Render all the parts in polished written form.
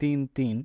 3-3,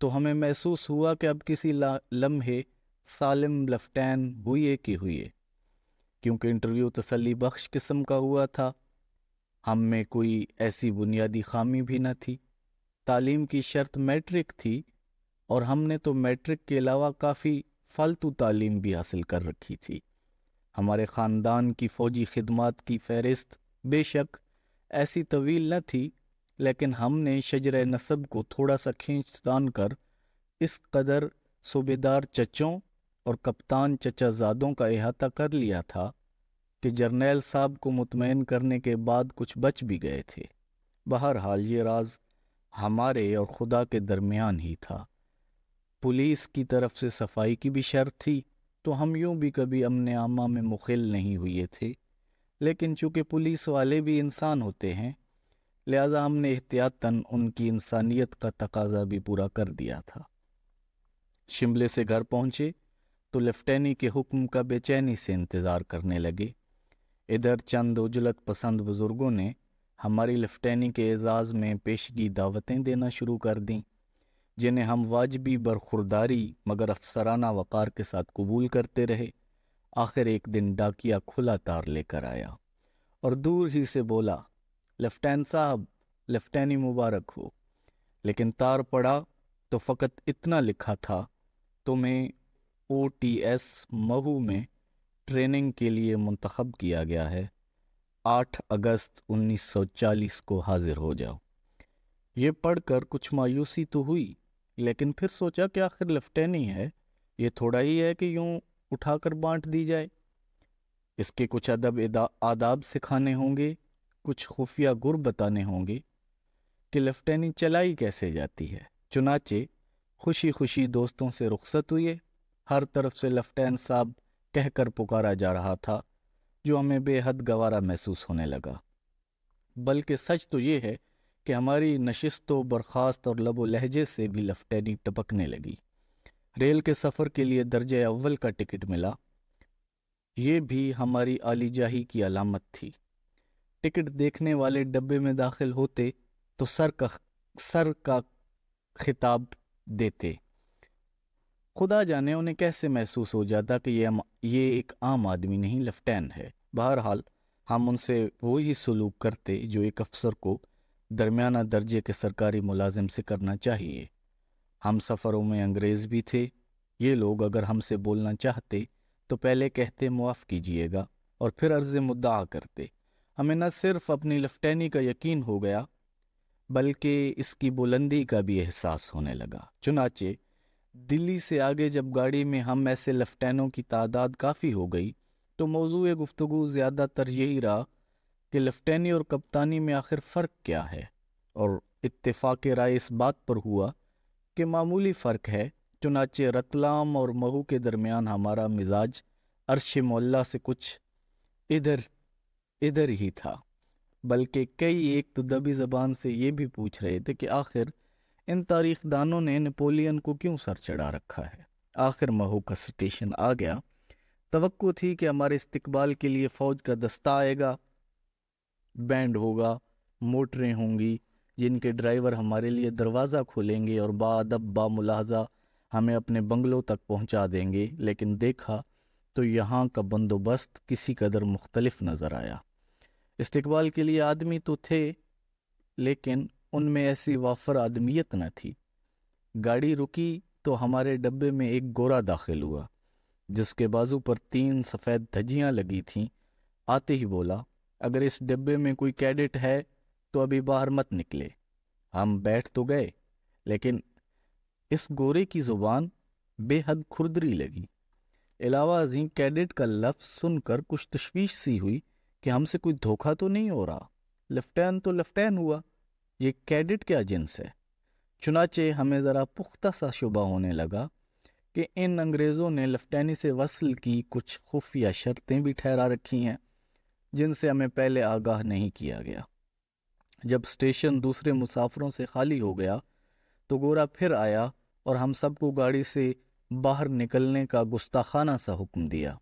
تو ہمیں محسوس ہوا کہ اب کسی لمحے سالم لفٹین ہوئے کہ ہوئے، کیونکہ انٹرویو تسلی بخش قسم کا ہوا تھا۔ ہم میں کوئی ایسی بنیادی خامی بھی نہ تھی۔ تعلیم کی شرط میٹرک تھی، اور ہم نے تو میٹرک کے علاوہ کافی فالتو تعلیم بھی حاصل کر رکھی تھی۔ ہمارے خاندان کی فوجی خدمات کی فہرست بے شک ایسی طویل نہ تھی، لیکن ہم نے شجرہ نسب کو تھوڑا سا کھینچ تان کر اس قدر صوبیدار چچوں اور کپتان چچا زادوں کا احاطہ کر لیا تھا کہ جرنیل صاحب کو مطمئن کرنے کے بعد کچھ بچ بھی گئے تھے۔ بہرحال یہ راز ہمارے اور خدا کے درمیان ہی تھا۔ پولیس کی طرف سے صفائی کی بھی شرط تھی، تو ہم یوں بھی کبھی امن عامہ میں مخل نہیں ہوئے تھے، لیکن چونکہ پولیس والے بھی انسان ہوتے ہیں، لہذا ہم نے احتیاطاً ان کی انسانیت کا تقاضا بھی پورا کر دیا تھا۔ شملے سے گھر پہنچے تو لیفٹینی کے حکم کا بے چینی سے انتظار کرنے لگے۔ ادھر چند عجلت پسند بزرگوں نے ہماری لیفٹینی کے اعزاز میں پیشگی دعوتیں دینا شروع کر دیں، جنہیں ہم واجبی برخورداری مگر افسرانہ وقار کے ساتھ قبول کرتے رہے۔ آخر ایک دن ڈاکیا کھلا تار لے کر آیا اور دور ہی سے بولا، لیفٹیننٹ صاحب، لیفٹینی مبارک ہو۔ لیکن تار پڑا تو فقط اتنا لکھا تھا، تمہیں OTS مہو میں ٹریننگ کے لیے منتخب کیا گیا ہے، 8 اگست 1940 کو حاضر ہو جاؤ۔ یہ پڑھ کر کچھ مایوسی تو ہوئی، لیکن پھر سوچا کہ آخر لیفٹینی ہے، یہ تھوڑا ہی ہے کہ یوں اٹھا کر بانٹ دی جائے۔ اس کے کچھ آداب سکھانے ہوں گے، کچھ خفیہ گر بتانے ہوں گے کہ لیفٹینی چلائی کیسے جاتی ہے۔ چنانچہ خوشی خوشی دوستوں سے رخصت ہوئے۔ ہر طرف سے لیفٹیننٹ صاحب کہہ کر پکارا جا رہا تھا، جو ہمیں بے حد گوارا محسوس ہونے لگا۔ بلکہ سچ تو یہ ہے کہ ہماری نشست و برخاست اور لب و لہجے سے بھی لیفٹینی ٹپکنے لگی۔ ریل کے سفر کے لیے درجہ اول کا ٹکٹ ملا، یہ بھی ہماری عالی جاہی کی علامت تھی۔ ٹکٹ دیکھنے والے ڈبے میں داخل ہوتے تو سر کا خطاب دیتے۔ خدا جانے انہیں کیسے محسوس ہو جاتا کہ یہ ایک عام آدمی نہیں، لیفٹیننٹ ہے۔ بہرحال ہم ان سے وہی سلوک کرتے جو ایک افسر کو درمیانہ درجے کے سرکاری ملازم سے کرنا چاہیے۔ ہم سفروں میں انگریز بھی تھے۔ یہ لوگ اگر ہم سے بولنا چاہتے تو پہلے کہتے معاف کیجیے گا، اور پھر عرض مدعا کرتے۔ ہمیں نہ صرف اپنی لیفٹینی کا یقین ہو گیا، بلکہ اس کی بلندی کا بھی احساس ہونے لگا۔ چنانچہ دلی سے آگے جب گاڑی میں ہم ایسے لیفٹینوں کی تعداد کافی ہو گئی تو موضوع گفتگو زیادہ تر یہی رہا کہ لیفٹینی اور کپتانی میں آخر فرق کیا ہے، اور اتفاق رائے اس بات پر ہوا کہ معمولی فرق ہے۔ چنانچہ رتلام اور مہو کے درمیان ہمارا مزاج عرش معلیٰ سے کچھ ادھر ہی تھا، بلکہ کئی ایک تو دبی زبان سے یہ بھی پوچھ رہے تھے کہ آخر ان تاریخ دانوں نے نپولین کو کیوں سر چڑھا رکھا ہے۔ آخر مہو کا سٹیشن آ گیا۔ توقع تھی کہ ہمارے استقبال کے لیے فوج کا دستہ آئے گا، بینڈ ہوگا، موٹریں ہوں گی جن کے ڈرائیور ہمارے لیے دروازہ کھولیں گے اور باادب با ملاحظہ ہمیں اپنے بنگلوں تک پہنچا دیں گے۔ لیکن دیکھا تو یہاں کا بندوبست کسی قدر مختلف نظر آیا۔ استقبال کے لیے آدمی تو تھے، لیکن ان میں ایسی وافر آدمیت نہ تھی۔ گاڑی رکی تو ہمارے ڈبے میں ایک گورا داخل ہوا، جس کے بازو پر 3 سفید دھجیاں لگی تھیں۔ آتے ہی بولا، اگر اس ڈبے میں کوئی کیڈٹ ہے تو ابھی باہر مت نکلے۔ ہم بیٹھ تو گئے، لیکن اس گورے کی زبان بے حد کھردری لگی۔ علاوہ ازیں کیڈٹ کا لفظ سن کر کچھ تشویش سی ہوئی کہ ہم سے کوئی دھوکہ تو نہیں ہو رہا۔ لیفٹین تو لیفٹین ہوا، یہ کیڈٹ کیا جنس ہے؟ چنانچہ ہمیں ذرا پختہ سا شبہ ہونے لگا کہ ان انگریزوں نے لیفٹینی سے وصل کی کچھ خفیہ شرطیں بھی ٹھہرا رکھی ہیں، جن سے ہمیں پہلے آگاہ نہیں کیا گیا۔ جب اسٹیشن دوسرے مسافروں سے خالی ہو گیا تو گورا پھر آیا اور ہم سب کو گاڑی سے باہر نکلنے کا گستاخانہ سا حکم دیا۔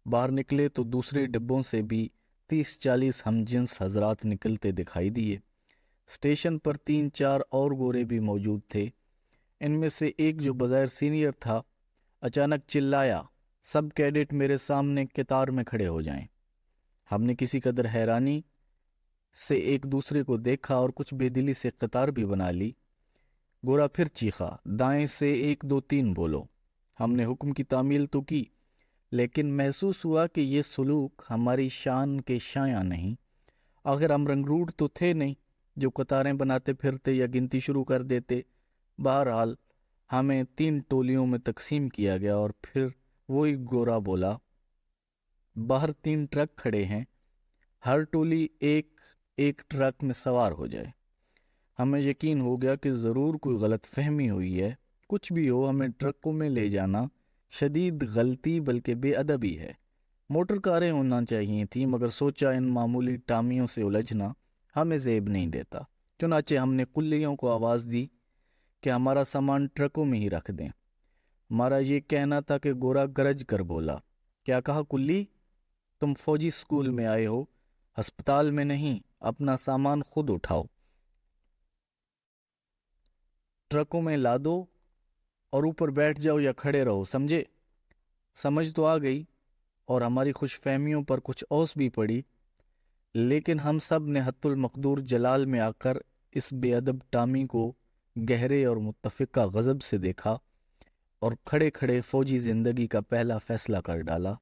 باہر نکلے تو دوسرے ڈبوں سے بھی 30-40 ہم جنس حضرات نکلتے دکھائی دیے۔ اسٹیشن پر 3-4 اور گورے بھی موجود تھے۔ ان میں سے ایک جو بظاہر سینئر تھا اچانک چلایا، سب کیڈٹ میرے سامنے قطار میں کھڑے ہو جائیں۔ ہم نے کسی قدر حیرانی سے ایک دوسرے کو دیکھا اور کچھ بے دلی سے قطار بھی بنا لی۔ گورا پھر چیخا، دائیں سے 1 2 3 بولو۔ ہم نے حکم کی تعمیل تو کی، لیکن محسوس ہوا کہ یہ سلوک ہماری شان کے شایع نہیں۔ آخر ہم رنگروٹ تو تھے نہیں جو قطاریں بناتے پھرتے یا گنتی شروع کر دیتے۔ بہرحال ہمیں 3 ٹولیوں میں تقسیم کیا گیا اور پھر وہی گورا بولا، باہر 3 ٹرک کھڑے ہیں، ہر ٹولی ایک ایک ٹرک میں سوار ہو جائے۔ ہمیں یقین ہو گیا کہ ضرور کوئی غلط فہمی ہوئی ہے۔ کچھ بھی ہو، ہمیں ٹرکوں میں لے جانا شدید غلطی بلکہ بے ادبی ہے۔ موٹر کاریں ہونا چاہیے تھیں، مگر سوچا ان معمولی ٹامیوں سے الجھنا ہمیں زیب نہیں دیتا۔ چنانچہ ہم نے کلیوں کو آواز دی کہ ہمارا سامان ٹرکوں میں ہی رکھ دیں۔ ہمارا یہ کہنا تھا کہ گورا گرج کر بولا، کیا کہا کلی؟ تم فوجی اسکول میں آئے ہو، ہسپتال میں نہیں۔ اپنا سامان خود اٹھاؤ، ٹرکوں میں لادو اور اوپر بیٹھ جاؤ یا کھڑے رہو، سمجھے؟ سمجھ تو آ گئی اور ہماری خوش فہمیوں پر کچھ اوس بھی پڑی، لیکن ہم سب نے حت المقدور جلال میں آ کر اس بے ادب ٹامی کو گہرے اور متفقہ غضب سے دیکھا اور کھڑے کھڑے فوجی زندگی کا پہلا فیصلہ کر ڈالا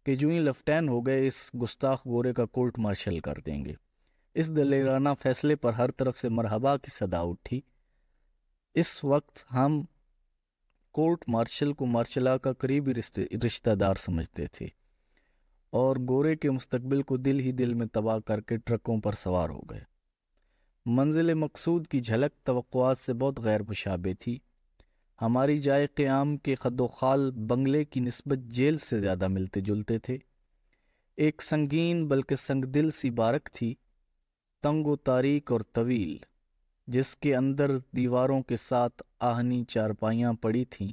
کہ جو ہی لیفٹین ہو گئے اس گستاخ گورے کا کورٹ مارشل کر دیں گے۔ اس دلیرانہ فیصلے پر ہر طرف سے مرحبا کی صدا اٹھی۔ اس وقت ہم کورٹ مارشل کو مارشلا کا قریبی رشتہ دار سمجھتے تھے اور گورے کے مستقبل کو دل ہی دل میں تباہ کر کے ٹرکوں پر سوار ہو گئے۔ منزل مقصود کی جھلک توقعات سے بہت غیر مشابہ تھی۔ ہماری جائے قیام کے خد و خال بنگلے کی نسبت جیل سے زیادہ ملتے جلتے تھے۔ ایک سنگین بلکہ سنگ دل سی بارک تھی، تنگ و تاریک اور طویل، جس کے اندر دیواروں کے ساتھ آہنی چارپائیاں پڑی تھیں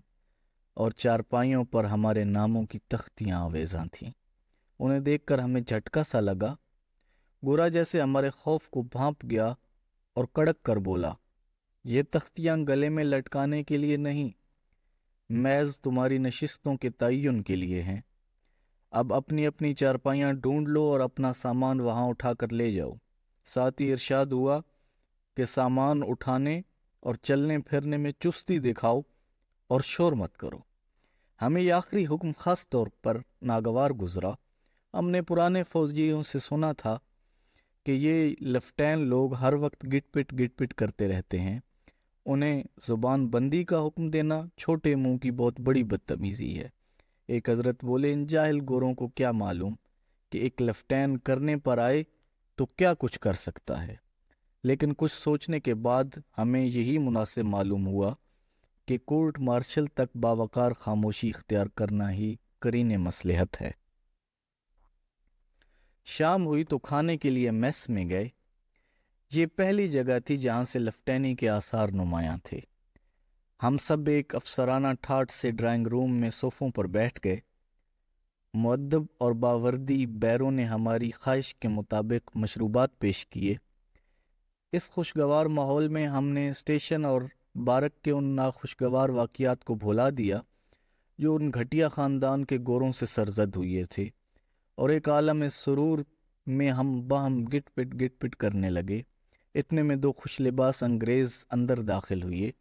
اور چارپائیوں پر ہمارے ناموں کی تختیاں آویزاں تھیں۔ انہیں دیکھ کر ہمیں جھٹکا سا لگا۔ گورا جیسے ہمارے خوف کو بھانپ گیا اور کڑک کر بولا، یہ تختیاں گلے میں لٹکانے کے لیے نہیں، محض تمہاری نشستوں کے تعین کے لیے ہیں۔ اب اپنی اپنی چارپائیاں ڈھونڈ لو اور اپنا سامان وہاں اٹھا کر لے جاؤ۔ ساتھ ہی ارشاد ہوا کہ سامان اٹھانے اور چلنے پھرنے میں چستی دکھاؤ اور شور مت کرو۔ ہمیں یہ آخری حکم خاص طور پر ناگوار گزرا۔ ہم نے پرانے فوجیوں سے سنا تھا کہ یہ لیفٹین لوگ ہر وقت گٹ پٹ کرتے رہتے ہیں۔ انہیں زبان بندی کا حکم دینا چھوٹے منہ کی بہت بڑی بدتمیزی ہے۔ ایک حضرت بولے، ان جاہل گوروں کو کیا معلوم کہ ایک لیفٹین کرنے پر آئے تو کیا کچھ کر سکتا ہے۔ لیکن کچھ سوچنے کے بعد ہمیں یہی مناسب معلوم ہوا کہ کورٹ مارشل تک باوقار خاموشی اختیار کرنا ہی قرین مصلحت ہے۔ شام ہوئی تو کھانے کے لیے میس میں گئے۔ یہ پہلی جگہ تھی جہاں سے لیفٹینی کے آثار نمایاں تھے۔ ہم سب ایک افسرانہ ٹھاٹ سے ڈرائنگ روم میں صوفوں پر بیٹھ گئے۔ مؤدب اور باوردی بیروں نے ہماری خواہش کے مطابق مشروبات پیش کیے۔ اس خوشگوار ماحول میں ہم نے اسٹیشن اور بارک کے ان ناخوشگوار واقعات کو بھلا دیا جو ان گھٹیا خاندان کے گوروں سے سرزد ہوئے تھے، اور ایک عالم سرور میں ہم باہم گٹ پٹ کرنے لگے۔ اتنے میں 2 خوش لباس انگریز اندر داخل ہوئے۔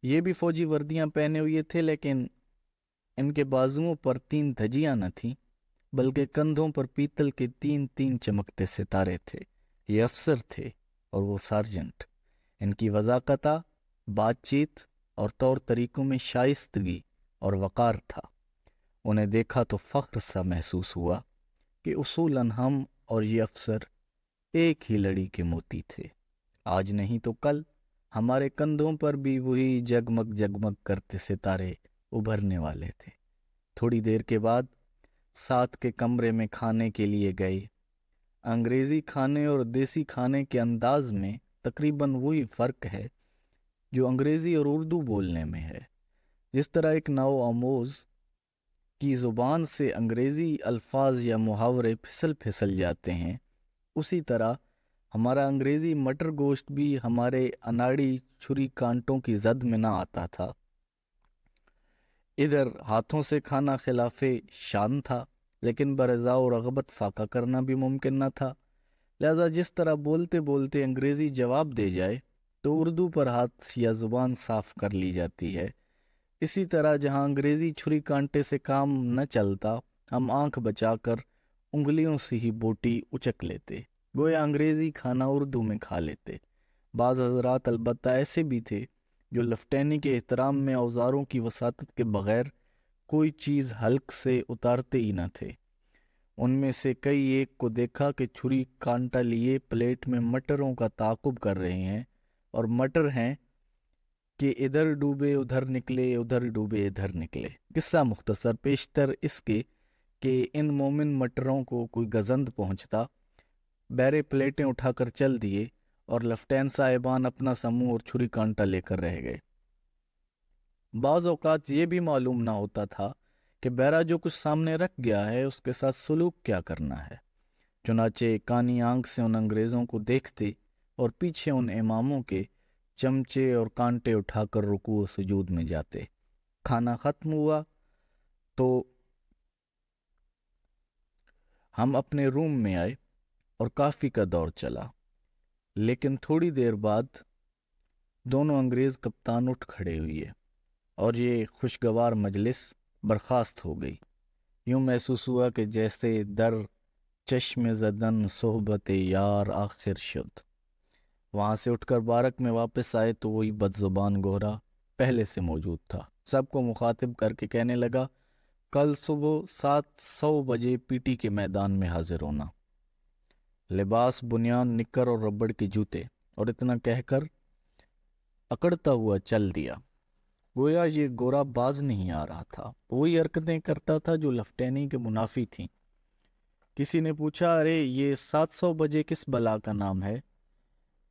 یہ بھی فوجی وردیاں پہنے ہوئے تھے، لیکن ان کے بازوؤں پر 3 دھجیاں نہ تھیں، بلکہ کندھوں پر پیتل کے 3 چمکتے ستارے تھے۔ یہ افسر تھے اور وہ سارجنٹ۔ ان کی وضاقتہ، بات چیت اور طور طریقوں میں شائستگی اور وقار تھا۔ انہیں دیکھا تو فخر سا محسوس ہوا کہ اصولاً ہم اور یہ افسر ایک ہی لڑی کے موتی تھے۔ آج نہیں تو کل ہمارے کندھوں پر بھی وہی جگمگ کرتے ستارے ابھرنے والے تھے۔ تھوڑی دیر کے بعد ساتھ کے کمرے میں کھانے کے لیے گئے۔ انگریزی کھانے اور دیسی کھانے کے انداز میں تقریباً وہی فرق ہے جو انگریزی اور اردو بولنے میں ہے۔ جس طرح ایک نو آموز کی زبان سے انگریزی الفاظ یا محاورے پھسل جاتے ہیں، اسی طرح ہمارا انگریزی مٹر گوشت بھی ہمارے اناڑی چھری کانٹوں کی زد میں نہ آتا تھا۔ ادھر ہاتھوں سے کھانا خلاف شان تھا، لیکن برضا و رغبت فاقہ کرنا بھی ممکن نہ تھا۔ لہذا جس طرح بولتے بولتے انگریزی جواب دے جائے تو اردو پر ہاتھ یا زبان صاف کر لی جاتی ہے، اسی طرح جہاں انگریزی چھری کانٹے سے کام نہ چلتا، ہم آنکھ بچا کر انگلیوں سے ہی بوٹی اچک لیتے، گویا انگریزی کھانا اردو میں کھا لیتے۔ بعض حضرات البتہ ایسے بھی تھے جو لفٹینی کے احترام میں اوزاروں کی وساطت کے بغیر کوئی چیز حلق سے اتارتے ہی نہ تھے۔ ان میں سے کئی ایک کو دیکھا کہ چھری کانٹا لیے پلیٹ میں مٹروں کا تعاقب کر رہے ہیں، اور مٹر ہیں کہ ادھر ڈوبے ادھر نکلے، ادھر ڈوبے ادھر نکلے۔ قصہ مختصر، پیشتر اس کے کہ ان مومن مٹروں کو کوئی گزند پہنچتا، بیرے پلیٹیں اٹھا کر چل دیے، اور لفٹین صاحبان اپنا سموں اور چھری کانٹا لے کر رہ گئے۔ بعض اوقات یہ بھی معلوم نہ ہوتا تھا کہ بیرا جو کچھ سامنے رکھ گیا ہے اس کے ساتھ سلوک کیا کرنا ہے۔ چنانچہ کانی آنکھ سے ان انگریزوں کو دیکھتے اور پیچھے ان اماموں کے چمچے اور کانٹے اٹھا کر رکوع و سجود میں جاتے۔ کھانا ختم ہوا تو ہم اپنے روم میں آئے اور کافی کا دور چلا، لیکن تھوڑی دیر بعد دونوں انگریز کپتان اٹھ کھڑے ہوئے اور یہ خوشگوار مجلس برخاست ہو گئی۔ یوں محسوس ہوا کہ جیسے در چشم زدن صحبت یار آخر شد۔ وہاں سے اٹھ کر بارک میں واپس آئے تو وہی بد زبان گورا پہلے سے موجود تھا۔ سب کو مخاطب کر کے کہنے لگا، کل صبح 700 بجے پی ٹی کے میدان میں حاضر ہونا، لباس بنیان نکر اور ربڑ کے جوتے، اور اتنا کہہ کر اکڑتا ہوا چل دیا۔ گویا یہ گورا باز نہیں آ رہا تھا، وہی حرکتیں کرتا تھا جو لفٹینی کے منافی تھیں۔ کسی نے پوچھا، ارے یہ 700 بجے کس بلا کا نام ہے؟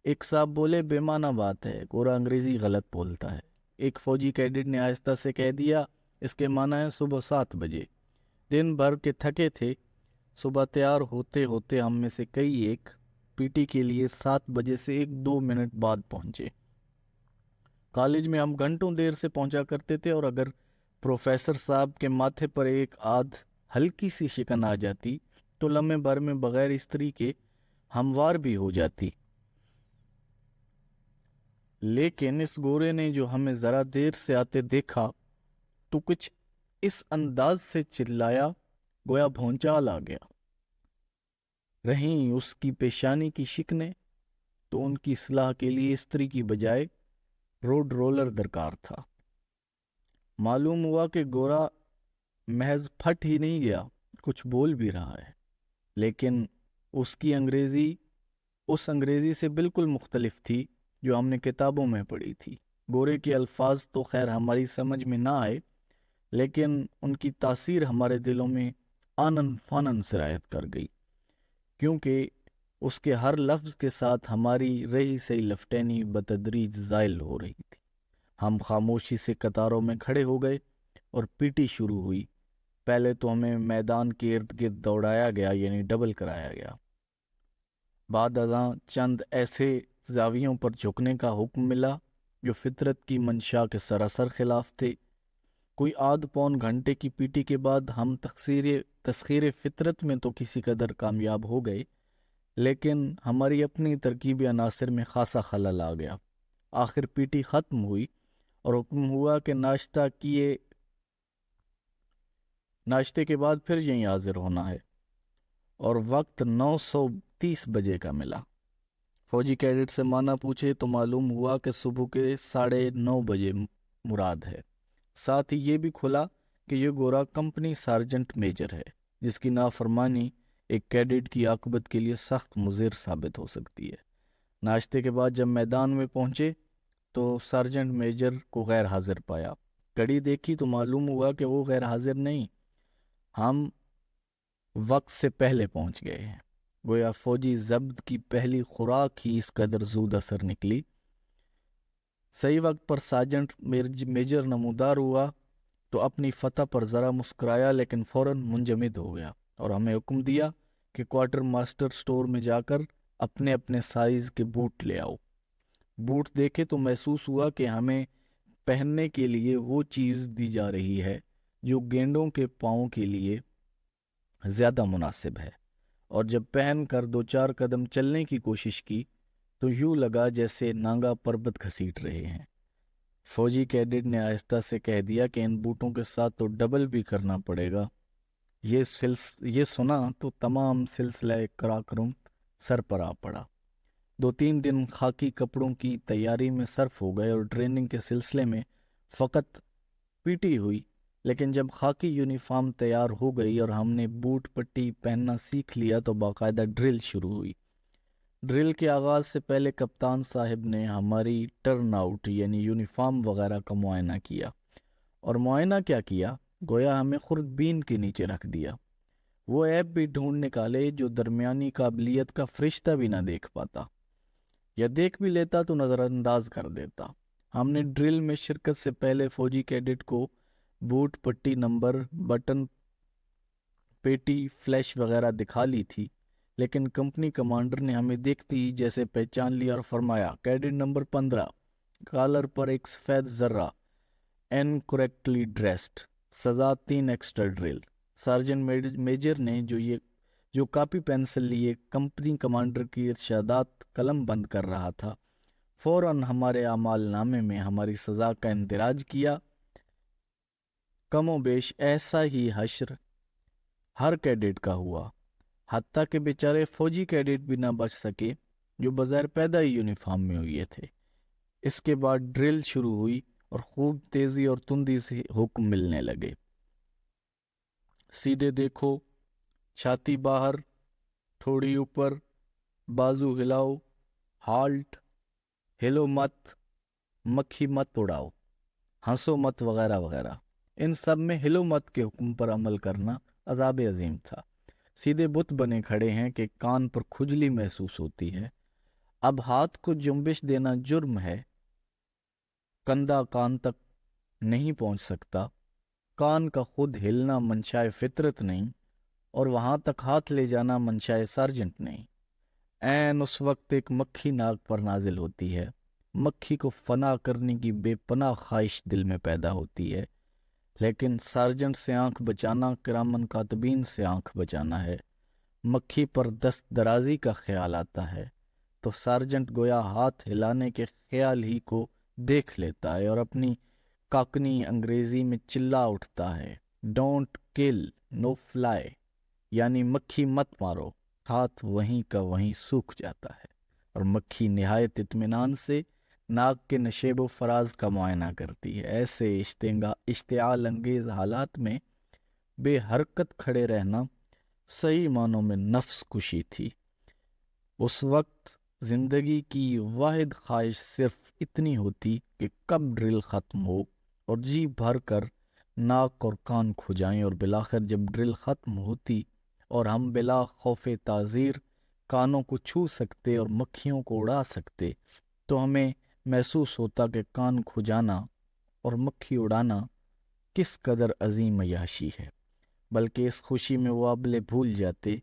ایک صاحب بولے، بے معنی بات ہے، گورا انگریزی غلط بولتا ہے۔ ایک فوجی کیڈٹ نے آہستہ سے کہہ دیا، اس کے معنی ہے صبح 7 بجے۔ دن بھر کے تھکے تھے، صبح تیار ہوتے ہوتے ہم میں سے کئی ایک پی ٹی کے لیے 7 بجے سے 1-2 منٹ بعد پہنچے۔ کالج میں ہم گھنٹوں دیر سے پہنچا کرتے تھے، اور اگر پروفیسر صاحب کے ماتھے پر ایک آدھ ہلکی سی شکن آ جاتی تو لمحے بھر میں بغیر استری کے ہموار بھی ہو جاتی۔ لیکن اس گورے نے جو ہمیں ذرا دیر سے آتے دیکھا تو کچھ اس انداز سے چلایا گویا بھونچال آ گیا۔ رہیں اس کی پیشانی کی شکنیں تو ان کی اصلاح کے لیے استری کی بجائے روڈ رولر درکار تھا۔ معلوم ہوا کہ گورا محض پھٹ ہی نہیں گیا، کچھ بول بھی رہا ہے، لیکن اس کی انگریزی اس انگریزی سے بالکل مختلف تھی جو ہم نے کتابوں میں پڑھی تھی۔ گورے کے الفاظ تو خیر ہماری سمجھ میں نہ آئے، لیکن ان کی تاثیر ہمارے دلوں میں آنن فانن سرایت کر گئی، کیونکہ اس کے ہر لفظ کے ساتھ ہماری رہی سہی لفٹینی بتدریج زائل ہو رہی تھی۔ ہم خاموشی سے قطاروں میں کھڑے ہو گئے اور پی ٹی شروع ہوئی۔ پہلے تو ہمیں میدان کے ارد گرد دوڑایا گیا، یعنی ڈبل کرایا گیا۔ بعد ازاں چند ایسے زاویوں پر جھکنے کا حکم ملا جو فطرت کی منشا کے سراسر خلاف تھے۔ کوئی آدھ پون گھنٹے کی پی ٹی کے بعد ہم تسخیر فطرت میں تو کسی قدر کامیاب ہو گئے، لیکن ہماری اپنی ترکیبی عناصر میں خاصا خلل آ گیا۔ آخر پی ٹی ختم ہوئی اور حکم ہوا کہ ناشتے کے بعد پھر یہیں حاضر ہونا ہے، اور وقت 9:30 بجے کا ملا۔ فوجی کیڈٹ سے معنی پوچھے تو معلوم ہوا کہ صبح کے 9:30 بجے مراد ہے۔ ساتھ ہی یہ بھی کھلا کہ یہ گورا کمپنی سارجنٹ میجر ہے، جس کی نافرمانی ایک کیڈٹ کی عاقبت کے لیے سخت مضر ثابت ہو سکتی ہے۔ ناشتے کے بعد جب میدان میں پہنچے تو سارجنٹ میجر کو غیر حاضر پایا۔ گھڑی دیکھی تو معلوم ہوا کہ وہ غیر حاضر نہیں، ہم وقت سے پہلے پہنچ گئے ہیں۔ گویا فوجی ضبط کی پہلی خوراک ہی اس قدر زود اثر نکلی۔ صحیح وقت پر سارجنٹ میجر نمودار ہوا تو اپنی فتح پر ذرا مسکرایا، لیکن فوراً منجمد ہو گیا اور ہمیں حکم دیا کہ کوارٹر ماسٹر سٹور میں جا کر اپنے اپنے سائز کے بوٹ لے آؤ۔ بوٹ دیکھے تو محسوس ہوا کہ ہمیں پہننے کے لیے وہ چیز دی جا رہی ہے جو گینڈوں کے پاؤں کے لیے زیادہ مناسب ہے، اور جب پہن کر دو چار قدم چلنے کی کوشش کی تو یوں لگا جیسے نانگا پربت گھسیٹ رہے ہیں۔ فوجی کیڈٹ نے آہستہ سے کہہ دیا کہ ان بوٹوں کے ساتھ تو ڈبل بھی کرنا پڑے گا۔ یہ سنا تو تمام سلسلہ کراکرم سر پر آ پڑا۔ 2-3 دن خاکی کپڑوں کی تیاری میں صرف ہو گئے اور ٹریننگ کے سلسلے میں فقط پیٹی ہوئی، لیکن جب خاکی یونیفارم تیار ہو گئی اور ہم نے بوٹ پٹی پہننا سیکھ لیا تو باقاعدہ ڈرل شروع ہوئی۔ ڈرل کے آغاز سے پہلے کپتان صاحب نے ہماری ٹرن آؤٹ یعنی یونیفارم وغیرہ کا معائنہ کیا، اور معائنہ کیا کیا، گویا ہمیں خوردبین کے نیچے رکھ دیا۔ وہ عیب بھی ڈھونڈ نکالے جو درمیانی قابلیت کا فرشتہ بھی نہ دیکھ پاتا، یا دیکھ بھی لیتا تو نظر انداز کر دیتا۔ ہم نے ڈرل میں شرکت سے پہلے فوجی کیڈٹ کو بوٹ پٹی نمبر، بٹن، پیٹی، فلیش وغیرہ دکھا لی تھی، لیکن کمپنی کمانڈر نے ہمیں دیکھتے ہی جیسے پہچان لیا اور فرمایا، کیڈٹ نمبر 15، کالر پر ایک سفید ذرہ، انکریکٹلی ڈریسڈ، سزا 3 ایکسٹرا ڈرل۔ سارجنٹ میجر نے جو کاپی پینسل لیے کمپنی کمانڈر کی ارشادات قلم بند کر رہا تھا، فوراً ہمارے اعمال نامے میں ہماری سزا کا اندراج کیا۔ کم و بیش ایسا ہی حشر ہر کیڈٹ کا ہوا، حتیٰ کہ بیچارے فوجی کیڈٹ بھی نہ بچ سکے جو بظاہر پیدا ہی یونیفارم میں ہوئے تھے۔ اس کے بعد ڈرل شروع ہوئی اور خوب تیزی اور تندی سے حکم ملنے لگے۔ سیدھے دیکھو، چھاتی باہر، تھوڑی اوپر، بازو ہلاؤ، ہالٹ، ہلو مت، مکھی مت اڑاؤ، ہنسو مت وغیرہ وغیرہ۔ ان سب میں ہلو مت کے حکم پر عمل کرنا عذاب عظیم تھا۔ سیدھے بت بنے کھڑے ہیں کہ کان پر کھجلی محسوس ہوتی ہے، اب ہاتھ کو جنبش دینا جرم ہے، کندھا کان تک نہیں پہنچ سکتا، کان کا خود ہلنا منشائے فطرت نہیں، اور وہاں تک ہاتھ لے جانا منشائے سارجنٹ نہیں۔ عین اس وقت ایک مکھی ناک پر نازل ہوتی ہے، مکھی کو فنا کرنے کی بے پناہ خواہش دل میں پیدا ہوتی ہے، لیکن سارجنٹ سے آنکھ بچانا کرامن کاتبین سے آنکھ بچانا ہے۔ مکھی پر دست درازی کا خیال آتا ہے تو سارجنٹ گویا ہاتھ ہلانے کے خیال ہی کو دیکھ لیتا ہے اور اپنی کاکنی انگریزی میں چلا اٹھتا ہے، ڈونٹ کل، نو فلائی، یعنی مکھی مت مارو۔ ہاتھ وہیں کا وہیں سوکھ جاتا ہے اور مکھی نہایت اطمینان سے ناک کے نشیب و فراز کا معائنہ کرتی ہے۔ ایسے اشتعال انگیز حالات میں بے حرکت کھڑے رہنا صحیح معنوں میں نفس کشی تھی۔ اس وقت زندگی کی واحد خواہش صرف اتنی ہوتی کہ کب ڈرل ختم ہو اور جی بھر کر ناک اور کان کھجائیں، اور بالآخر جب ڈرل ختم ہوتی اور ہم بلا خوف تعزیر کانوں کو چھو سکتے اور مکھیوں کو اڑا سکتے تو ہمیں محسوس ہوتا کہ کان کھجانا اور مکھی اڑانا کس قدر عظیم عیاشی ہے، بلکہ اس خوشی میں وہ ابلے بھول جاتے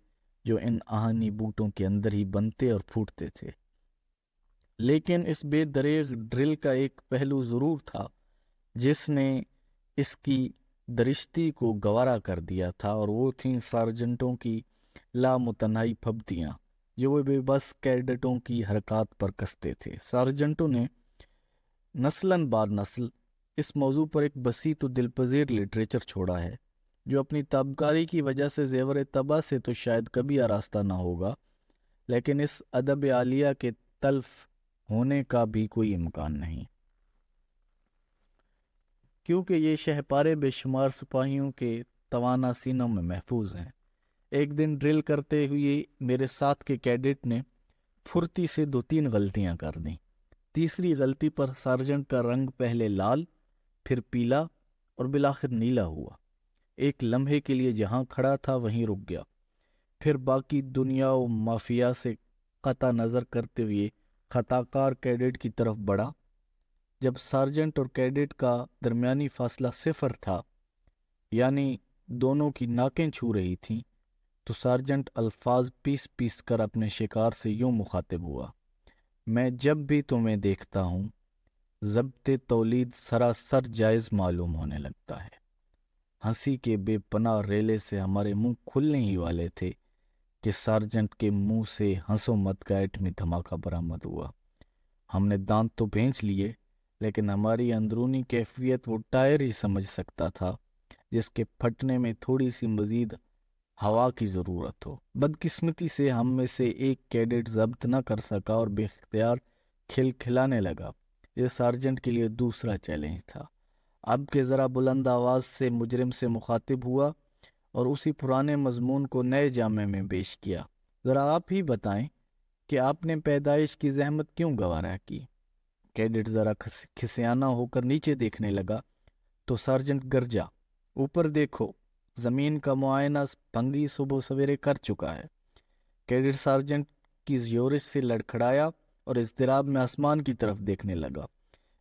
جو ان آہنی بوٹوں کے اندر ہی بنتے اور پھوٹتے تھے۔ لیکن اس بے دریغ ڈرل کا ایک پہلو ضرور تھا جس نے اس کی درشتی کو گوارا کر دیا تھا، اور وہ تھیں سارجنٹوں کی لامتناہی پھبتیاں جو وہ بے بس کیڈٹوں کی حرکات پر کستے تھے۔ سارجنٹوں نے نسلاً بعد نسل اس موضوع پر ایک بسیط و دلپذیر لٹریچر چھوڑا ہے جو اپنی تابکاری کی وجہ سے زیور طبع سے تو شاید کبھی آراستہ نہ ہوگا، لیکن اس ادب عالیہ کے تلف ہونے کا بھی کوئی امکان نہیں، کیونکہ یہ شہپارے بے شمار سپاہیوں کے توانا سینوں میں محفوظ ہیں۔ ایک دن ڈرل کرتے ہوئے میرے ساتھ کے کیڈٹ نے پھرتی سے 2-3 غلطیاں کر دیں۔ تیسری غلطی پر سارجنٹ کا رنگ پہلے لال، پھر پیلا اور بالآخر نیلا ہوا۔ ایک لمحے کے لیے جہاں کھڑا تھا وہیں رک گیا، پھر باقی دنیا و مافیا سے قطع نظر کرتے ہوئے خطاکار کیڈٹ کی طرف بڑھا۔ جب سارجنٹ اور کیڈٹ کا درمیانی فاصلہ 0 تھا، یعنی دونوں کی ناکیں چھو رہی تھیں، تو سارجنٹ الفاظ پیس پیس کر اپنے شکار سے یوں مخاطب ہوا: میں جب بھی تمہیں دیکھتا ہوں ضبط تولید سراسر جائز معلوم ہونے لگتا ہے۔ ہنسی کے بے پناہ ریلے سے ہمارے منہ کھلنے ہی والے تھے کہ سارجنٹ کے منہ سے ہنسو مت کا ایٹمی دھماکہ برآمد ہوا۔ ہم نے دانت تو بھینچ لیے، لیکن ہماری اندرونی کیفیت وہ ٹائر ہی سمجھ سکتا تھا جس کے پھٹنے میں تھوڑی سی مزید ہوا کی ضرورت ہو۔ بدقسمتی سے ہم میں سے ایک کیڈٹ ضبط نہ کر سکا اور بے اختیار کھلکھلانے لگا۔ یہ سارجنٹ کے لیے دوسرا چیلنج تھا۔ اب کے ذرا بلند آواز سے مجرم سے مخاطب ہوا اور اسی پرانے مضمون کو نئے جامے میں پیش کیا: ذرا آپ ہی بتائیں کہ آپ نے پیدائش کی زحمت کیوں گوارا کی؟ کیڈٹ ذرا کھسیانہ ہو کر نیچے دیکھنے لگا تو سارجنٹ گرجا: اوپر دیکھو، زمین کا معائنہ بھنگی صبح سویرے کر چکا ہے۔ کیڈٹ سارجنٹ کی یورش سے لڑکھڑایا اور اضطراب میں آسمان کی طرف دیکھنے لگا۔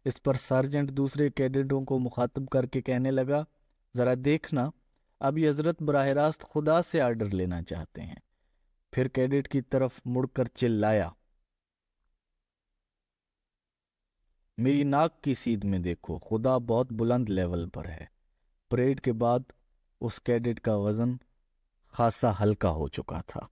اس پر سارجنٹ دوسرے کیڈٹوں کو مخاطب کر کے کہنے لگا: ذرا دیکھنا، اب یہ حضرت براہ راست خدا سے آرڈر لینا چاہتے ہیں۔ پھر کیڈٹ کی طرف مڑ کر چلایا: میری ناک کی سیدھ میں دیکھو، خدا بہت بلند لیول پر ہے۔ پریڈ کے بعد اس کیڈٹ کا وزن خاصا ہلکا ہو چکا تھا۔